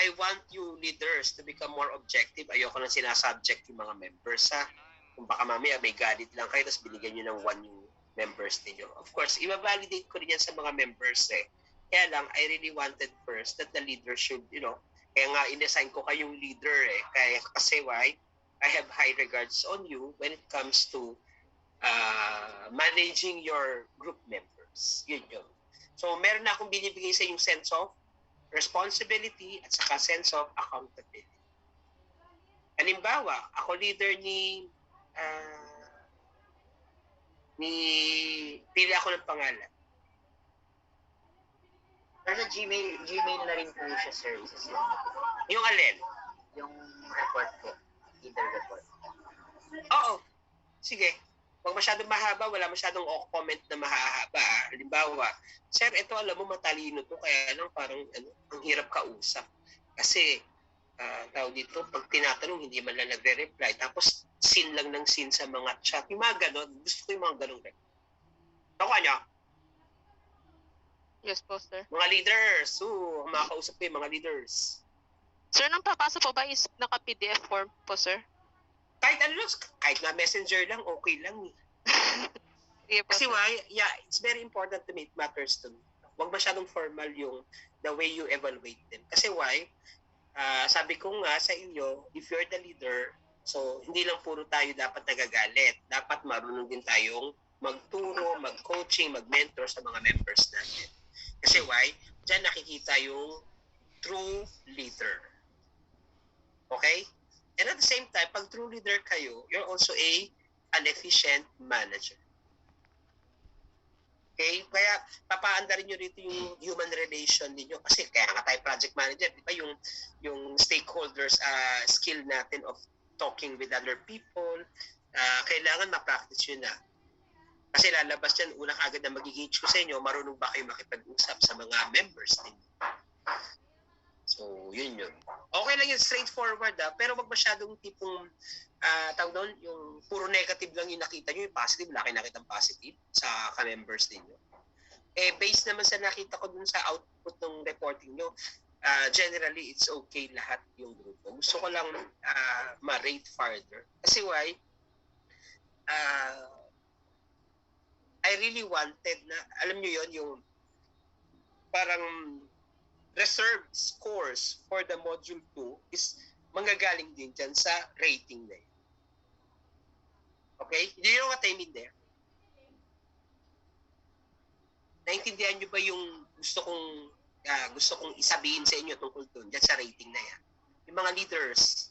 A: I want you leaders to become more objective. Ayoko nang sinasubject yung mga members, ha? Kung baka mamaya may galit lang kayo, tapos binigyan nyo ng 1 yung members ninyo. Of course, i-validate ko rin yan sa mga members, eh. Kaya lang, I really wanted first that the leader should, kaya nga in-assign ko kayong leader, eh. Kasi why? I have high regards on you when it comes to managing your group members. Yun. So, meron na akong binibigay sa yung sense of responsibility at saka sense of accountability. Halimbawa, ako leader pili ako ng pangalan.
I: Pero Gmail na rin po siya, sir.
A: Yung alin?
I: Yung report po. Either report.
A: Oo. Sige. Huwag masyadong mahaba, wala masyadong comment na mahahaba. Halimbawa, sir, ito alam mo matalino to, kaya lang parang ang hirap kausap. Kasi, tawag dito, pag tinatanong, hindi man lang nagre-reply. Tapos, sin lang ng sin sa mga chat. Yung mga ganon, gusto ko yung mga ganong reply. Nakuha niya?
D: Yes po, sir.
A: Mga leaders. Makakausap ko yung mga leaders.
D: Sir, nang papasa po ba is naka-PDF form po, sir?
A: Kahit kahit na messenger lang, okay lang.
D: Sige po,
A: Kasi
D: sir.
A: why? Yeah, it's very important to me. It matters to me. Huwag masyadong formal yung the way you evaluate them. Kasi why? Sabi ko nga sa inyo, if you're the leader, so hindi lang puro tayo dapat nagagalit. Dapat marunong din tayong magturo, mag-coaching, mag-mentor sa mga members natin. Kasi why? Diyan nakikita yung true leader. Okay? And at the same time, pag true leader kayo, you're also an efficient manager. Okay? Kaya papaandarin nyo rito yung human relation ninyo. Kasi kaya nga tayo project manager, di ba yung stakeholders skill natin of talking with other people, kailangan ma-practice yun na. Kasi lalabas yan, unang agad na mag-engage ko sa inyo, marunong ba kayo makipag-usap sa mga members ninyo? So, yun. Okay lang yun, straightforward pero wag masyadong tipong, tawag doon, yung puro negative lang yung nakita nyo, yung positive, wala kayo nakitang positive sa ka-members ninyo. Based naman sa nakita ko dun sa output ng reporting nyo, generally, it's okay lahat yung grupo. Gusto ko lang ma-rate further. Kasi why? I really wanted na, alam nyo yon yung parang reserved scores for the module 2 is manggagaling din dyan sa rating na yun. Okay? Do you know what I mean there? Naintindihan nyo ba yung gusto kong isabihin sa inyo tungkol doon, dyan sa rating na yan? Yung mga leaders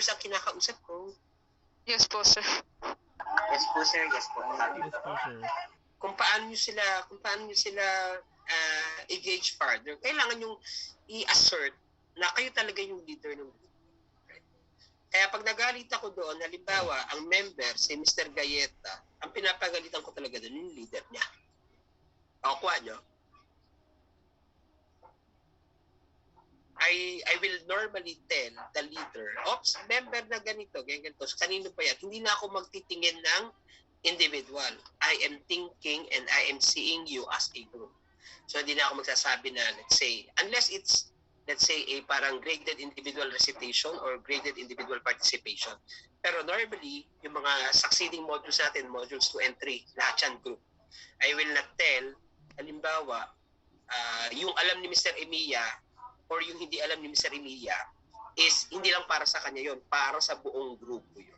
A: ang kinakausap ko,
D: Yes po, sir.
A: Yes po, sir. Yes po.
J: Yes po, sir.
A: Kung paano nyo sila engage further, kailangan yung i-assert na kayo talaga yung leader ng group. Kaya pag nagalit ako doon, halimbawa, ang member, si Mr. Gayeta, ang pinapagalitan ko talaga doon, yung leader niya. Kuha nyo. I will normally tell the leader, oops, member na ganito, ganito. So, kanino pa yan? Hindi na ako magtitingin ng individual. I am thinking and I am seeing you as a group. So, hindi na ako magsasabi na, let's say, unless it's a parang graded individual recitation or graded individual participation. Pero normally, yung mga succeeding modules natin, modules 2 and 3, lahat yan group. I will not tell, halimbawa, yung alam ni Mr. Emiya or yung hindi alam ni Mr. Emiya is hindi lang para sa kanya yon, para sa buong grupo yun.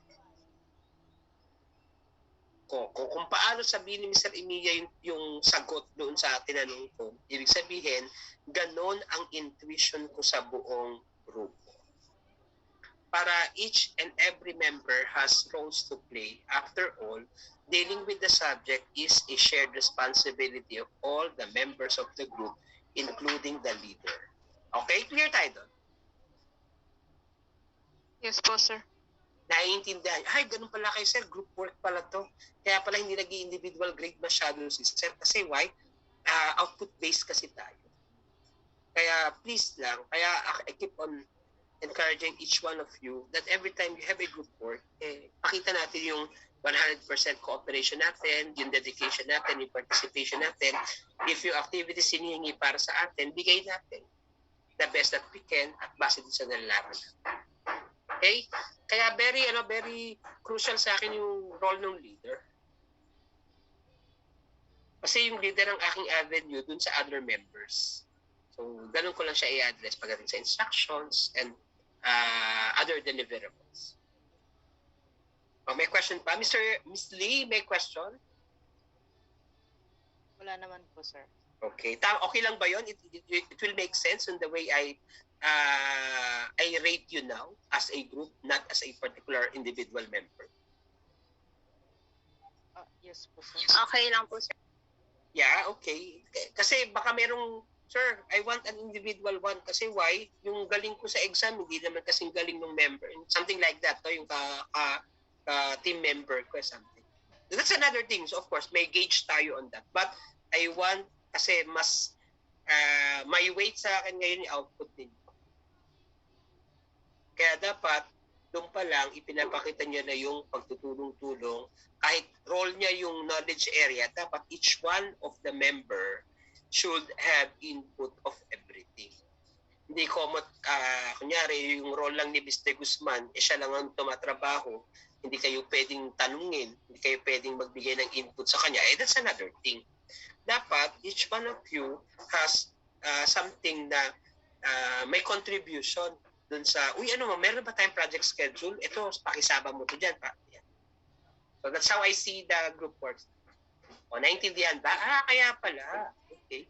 A: Kung paano sabihin ni Mr. Emiya yung sagot doon sa tinanong ko, ibig sabihin, ganon ang intuition ko sa buong grupo. Para each and every member has roles to play. After all, dealing with the subject is a shared responsibility of all the members of the group, including the leader. Okay? Clear tayo doon?
D: Yes po, sir.
A: Naiintindihan. Ay, ganun pala kayo, sir. Group work pala to. Kaya pala hindi nag-individual grade masyado si sir. Kasi why? Output-based kasi tayo. Kaya please lang, kaya I keep on encouraging each one of you that every time you have a group work, pakita natin yung 100% cooperation natin, yung dedication natin, yung participation natin. If yung activities hinihingi para sa atin, bigay natin the best that we can at base din sa nalalaman natin. Okay? Kaya very crucial sa akin yung role ng leader. Kasi yung leader ang aking avenue dun sa other members. So, ganun ko lang siya i-address pagdating sa instructions and other deliverables. May question pa? Miss Lee, may question?
K: Wala naman po, sir.
A: Okay. Okay lang ba yun? It will make sense in the way I rate you now as a group, not as a particular individual member.
K: Yes po, sir.
F: Okay lang po, sir.
A: Yeah, okay. Kasi baka merong, sir, I want an individual one. Kasi why? Yung galing ko sa exam, hindi naman kasing galing ng member. Something like that, to, yung team member ko, something. That's another thing. So, of course, may gauge tayo on that. But I want, kasi mas, may weight sa akin ngayon yung output din. Kaya dapat, doon pa lang, ipinapakita niya na yung pagtutulong-tulong. Kahit role niya yung knowledge area, dapat each one of the member should have input of everything. Hindi komot, kunyari, yung role lang ni Mr. Guzman, siya lang ang tumatrabaho, hindi kayo pwedeng tanungin, hindi kayo pwedeng magbigay ng input sa kanya, that's another thing. Dapat, each one of you has something na may contribution dun sa, meron ba tayong project schedule? Ito, pakisama mo to dyan. So that's how I see the group works. Naintindihan ba? Kaya pala. Okay.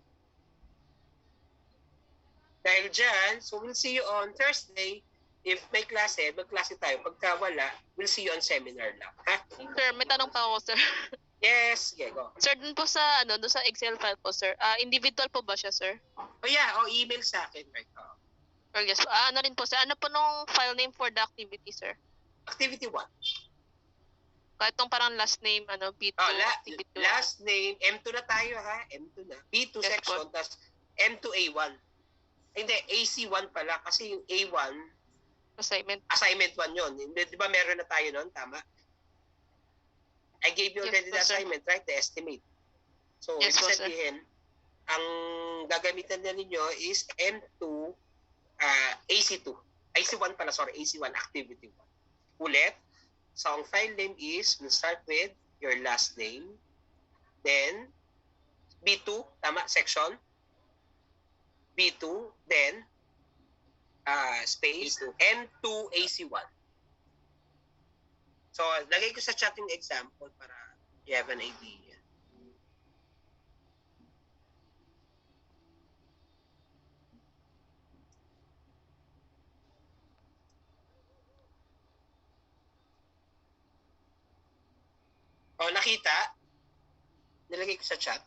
A: Dahil dyan, so we'll see you on Thursday. If may klase, magklase tayo. Pagka wala, we'll see you on seminar lang. Ha?
D: Sir, may tanong pa ako, sir.
A: Yes, yeah, go.
D: Sir, dun po sa, dun sa Excel file po, sir. Individual po ba siya, sir?
A: Email sa akin, right?
D: Well, yes. Ano rin po, sir? Ano po nung file name for the activity, sir?
A: Activity 1.
D: Kahit tong parang last name, B2, activity 1.
A: Last name, M2 na tayo, ha? M2 na. B2
D: yes,
A: section, tas M2A1. Hindi, AC1 pala, kasi yung A1, Assignment 1 yun. Di ba meron na tayo nun? Tama? I gave you already the assignment, right? The estimate. So,
D: yes,
A: ibig sabihin, ang gagamitan na ninyo is M2, AC2. AC1 pala, sorry. AC1, Activity 1. Ulit, so ang file name is, we'll start with your last name. Then, B2, tama, section. B2, then, space, M2 AC1. So, lagay ko sa chat yung example para you have an idea. O, nakita? Nilagay ko sa chat.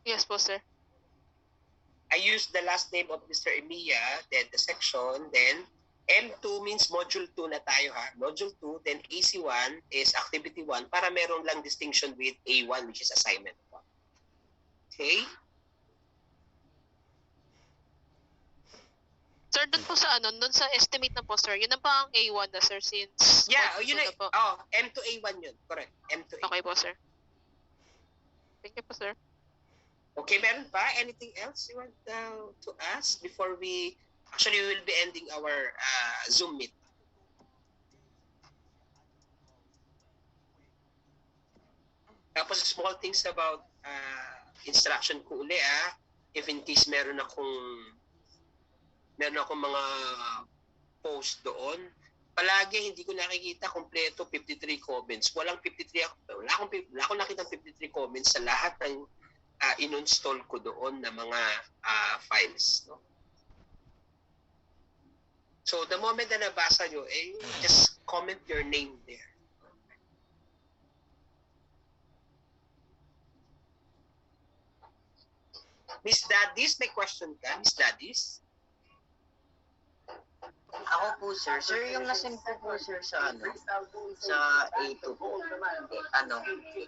D: Yes po, sir.
A: I used the last name of Mr. Emiya, then the section, then M2 means module 2 na tayo ha. Module 2, then AC1 is activity 1 para meron lang distinction with A1 which is assignment 1. Okay?
D: Sir, doon po sa doon sa estimate na po, sir, yun na pa ang A1 na, sir, since
A: Yeah,
D: module
A: yun
D: 2
A: ay,
D: na po.
A: M2 A1 yun. Correct. M2 A1.
D: Okay po, sir. Thank you po, sir.
A: Okay, meron pa? Anything else you want to ask before we will be ending our Zoom meet. Tapos small things about instruction ko uli if in case meron akong mga post doon, palagi hindi ko nakikita kompleto 53 comments. Wala akong nakitang 53 comments sa lahat ng in-install ko doon na mga files, no? So the moment na nabasa nyo, just comment your name there. Miss Dadis, may question ka? Miss Dadis?
I: Ako po, sir. Sir, yung nasend ko po, sir, sa A2 po.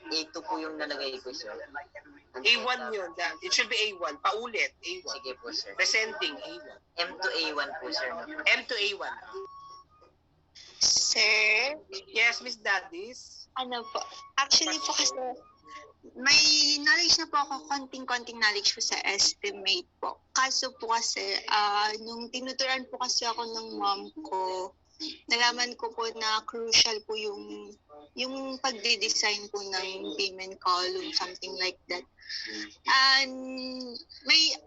I: A2 po yung nalagay ko, sir.
A: A1 yun. It should be A1. Paulit, A1.
I: Sige po, sir.
A: Presenting, A1.
I: M to A1 po, sir.
A: M to A1.
J: Sir,
A: Yes, Miss Dadis.
J: ano po, actually po kasi may knowledge na po ako, konting-konting knowledge po sa estimate po. Kaso po kasi, nung tinuturan po kasi ako ng mom ko, nalaman ko po na crucial po yung pagde-design po ng payment column, something like that. And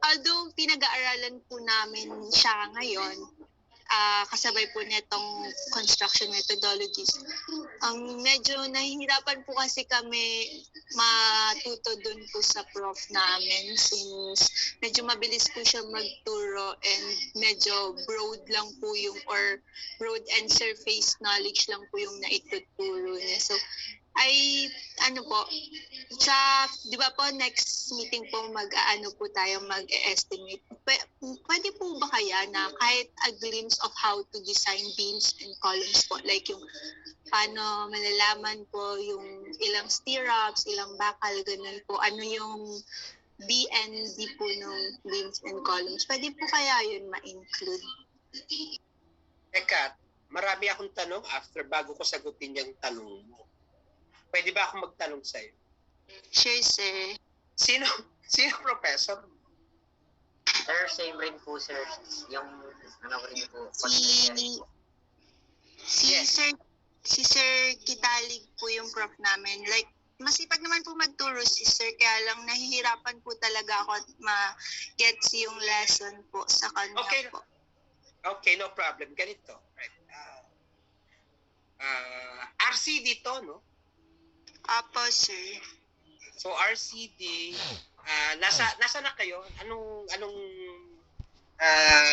J: although pinag-aaralan po namin siya ngayon, kasabay po nitong construction methodologies. Medyo nahihirapan po kasi kami matuto dun po sa prof namin since medyo mabilis po siya magturo and medyo broad lang po or broad and surface knowledge lang po yung naituturo niya. So, di ba po, next meeting po po tayo mag-estimate. Pwede po ba kaya na kahit a glimpse of how to design beams and columns po, like yung paano malalaman po yung ilang stirrups, ilang bakal, ganun po, ano yung BND po ng beams and columns. Pwede po kaya yun ma-include?
A: Teka, marami akong tanong bago ko sagutin yung tanong mo. Pwede ba akong magtanong sa'yo?
J: Sure, sir.
A: Sino professor?
I: Sir, same rin po, sir. Yung, rin po.
J: Si Sir Kitalig po yung prof namin. Like, masipag naman po magturo si Sir, kaya lang nahihirapan po talaga ako at ma-gets yung lesson po sa kanya po.
A: Okay, no problem. Ganito. Right. RCD to, no?
J: Apo, sir.
A: So RCD, nasa na kayo? Anong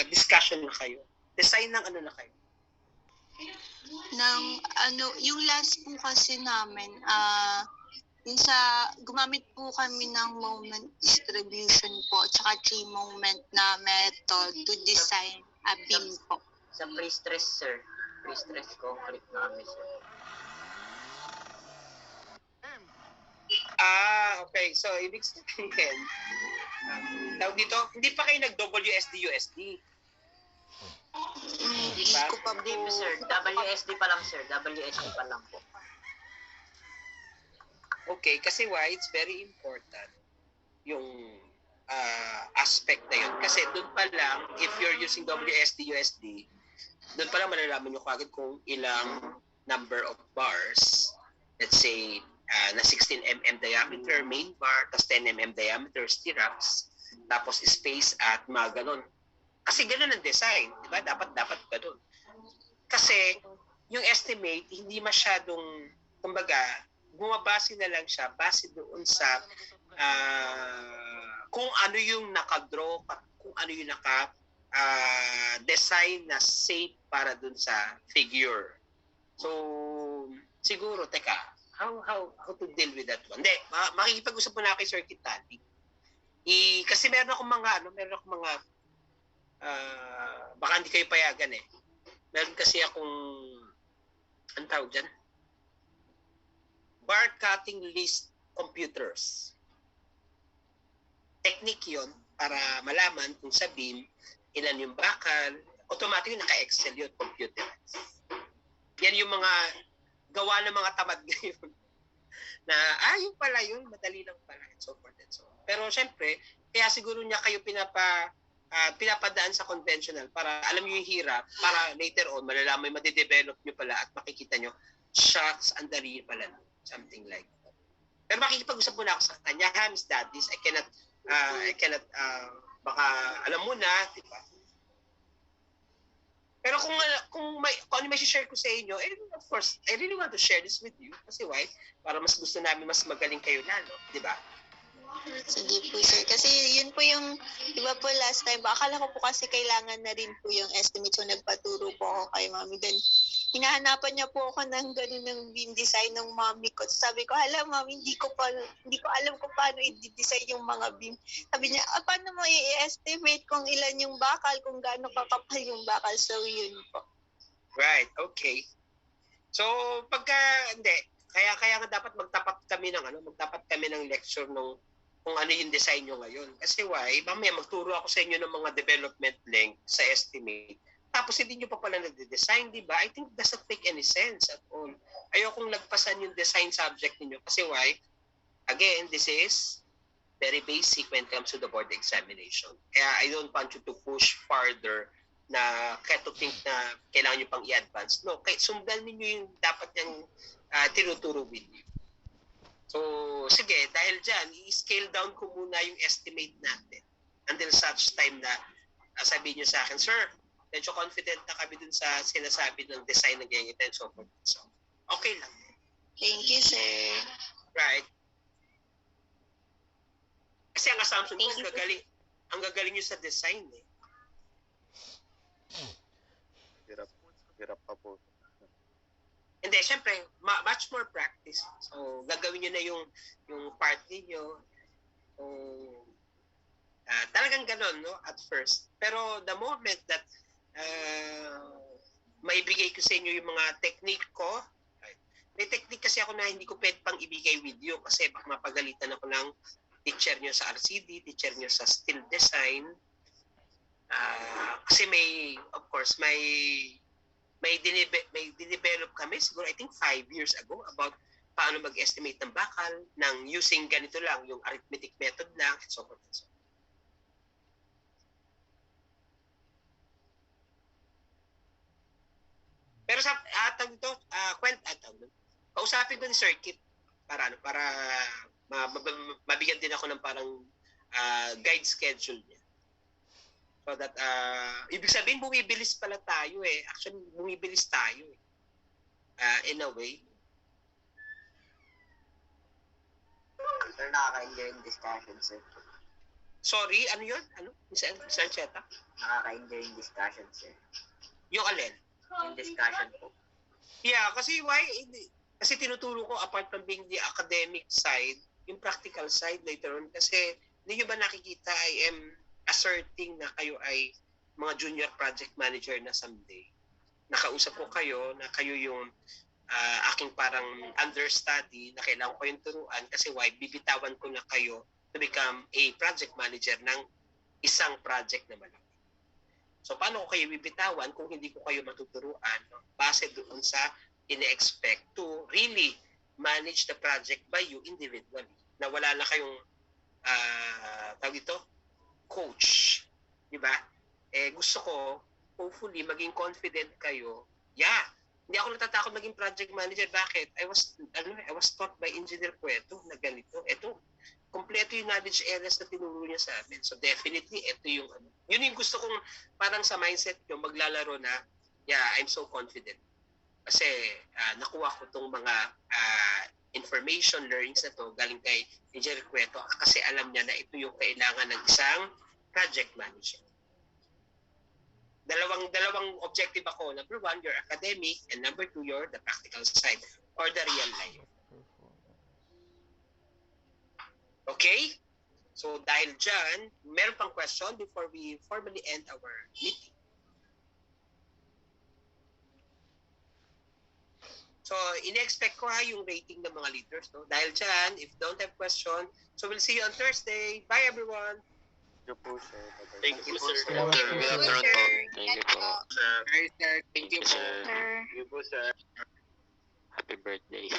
A: discussion na kayo? Design ng ano na kayo?
J: Yung last po kasi namin, gumamit po kami ng moment distribution po, tsaka tree moment na method to design a beam po.
I: Sa pre-stress, sir. Pre-stress concrete na kami, sir.
A: Okay. So, ibig sabihin, dito, hindi pa kayo nag-WSD-USD.
I: Hindi po, sir. WSD pa lang, sir. WSD pa lang po.
A: Okay, kasi why? It's very important yung aspect na yun. Kasi doon pa lang, if you're using WSD-USD, doon pa lang malalaman nyo kagad kung ilang number of bars, let's say, na 16 mm diameter main bar, tapos 10 mm diameter stirrups, tapos space at mga ganun. Kasi ganun ang design, di ba? Dapat ganun. Kasi yung estimate, hindi masyadong, kumbaga, bumabase na lang siya base doon sa kung ano yung nakadraw, kung ano yung design na safe para doon sa figure. So, siguro, teka, how to deal with that one? Hindi, makikipag-usap mo na kay Sir Kitati. Kasi meron akong mga, baka hindi kayo payagan eh. Meron kasi akong, ang tawag dyan? Bar cutting list computers. Technique yon para malaman kung sa BIM, ilan yung bakal, automatic yung naka-Excel yun, computerized. Yan yung mga gawa ng mga tamad ngayon. Na, yung pala yun, madali lang pala, and so forth and so on. Pero syempre, kaya siguro niya kayo pinapadaan sa conventional para alam niyo yung hirap, para later on, malalaman, madidevelop niyo pala at makikita niyo, shucks, ang dali pala. Something like that. Pero makikipag-usap muna ako sa kanya, Miss Daddies, I cannot, baka alam mo na, di ba? Pero kung ano may share ko sa inyo, of course, I really want to share this with you. Kasi why? Para mas gusto namin mas magaling kayo lalo, di ba?
J: Sige po, sir. Kasi yun po yung, di ba po last time, akala ko po kasi kailangan na rin po yung estimate. So nagpaturo po ako kay mami. Then, hinahanapan niya po ako ng ganun ng BIM design ng mami ko. So, sabi ko, hala mami, hindi ko alam kung paano i-design yung mga BIM. Sabi niya, paano mo i-estimate kung ilan yung bakal, kung gaano kakapal yung bakal. So, yun po.
A: Right, okay. So, kaya nga dapat magtapat kami ng lecture nung kung ano yung design nyo ngayon. Kasi why? Mamaya magturo ako sa inyo ng mga development link sa estimate. Tapos hindi nyo pa pala nagde-design, di ba? I think it doesn't make any sense at all. Ayokong lagpasan yung design subject ninyo. Kasi why? Again, this is very basic when it comes to the board examination. Kaya I don't want you to push further na kaya to think na kailangan nyo pang i-advance. No, kaya sundan ninyo yung dapat yung tinuturo with you. So, sige, dahil dyan, i-scale down ko muna yung estimate natin until such time na sabihin nyo sa akin, sir, medyo confident na kami dun sa sinasabi ng design ng ganyan and so forth. So, okay lang.
J: Thank you, sir.
A: Right. Kasi ang assumption ko, ang gagaling nyo sa design eh.
H: Hirap pa po.
A: Hindi, syempre, much more practice. So, gagawin nyo na yung part ninyo. So, talagang ganon, no, at first. Pero the moment that maibigay ko sa inyo yung mga technique ko, may technique kasi ako na hindi ko pwede pang ibigay with you kasi baka mapagalitan ako ng teacher nyo sa RCD, teacher nyo sa still design. Kasi of course, may dinevelop kami siguro I think 5 years ago about paano mag-estimate ng bakal ng using ganito lang, yung arithmetic method lang, and so forth and so on. Pero sa kausapin ko ni Circuit para mabigyan din ako ng parang guide schedule niya. So that, ibig sabihin, bumibilis pala tayo eh. Actually, bumibilis tayo eh. In a way.
I: Sir, nakaka-enjoy yung discussion, sir.
A: Sorry, ano yun? Ano? Saan Cheta?
I: Nakaka-enjoy yung discussion, sir.
A: Yung alin?
I: Yung discussion po.
A: Yeah, kasi why? Kasi tinuturo ko apart from being the academic side, yung practical side later on. Kasi hindi nyo ba nakikita I am asserting na kayo ay mga junior project manager na someday. Nakausap ko kayo na kayo yung aking parang understudy na kailangan ko yung turuan kasi why? Bibitawan ko na kayo to become a project manager ng isang project na malaki. So paano ko kayo bibitawan kung hindi ko kayo matuturuan base doon sa ine-expect to really manage the project by you individually na wala na kayong tawag ito coach, di ba? Gusto ko hopefully maging confident kayo. Yeah, hindi ako natatakot maging project manager. Bakit? I was taught by Engineer Cueto na ganito. Ito, kompleto yung knowledge areas na tinuro niya sa amin. So definitely, ito yung yun yung gusto kong parang sa mindset nyo maglalaro na, yeah, I'm so confident. Kasi nakuha ko tong mga information learnings na to galing kay Engineer Cueto kasi alam niya na ito yung kailangan ng isang project manager. Dalawang objective ako. Number 1, your academic, and number 2, your the practical side. or the real life. Okay? So dahil dyan, meron pang question before we formally end our meeting. So, in-expect ko yung rating ng mga leaders. No? Dahil dyan, if don't have question, so we'll see you on Thursday. Bye, everyone.
H: Thank you po, sir.
B: Thank you, sir.
I: Thank you,
B: Good afternoon po. Thank you po.
A: Sir. Thank you,
B: sir.
A: Thank you po, sir.
B: Happy birthday.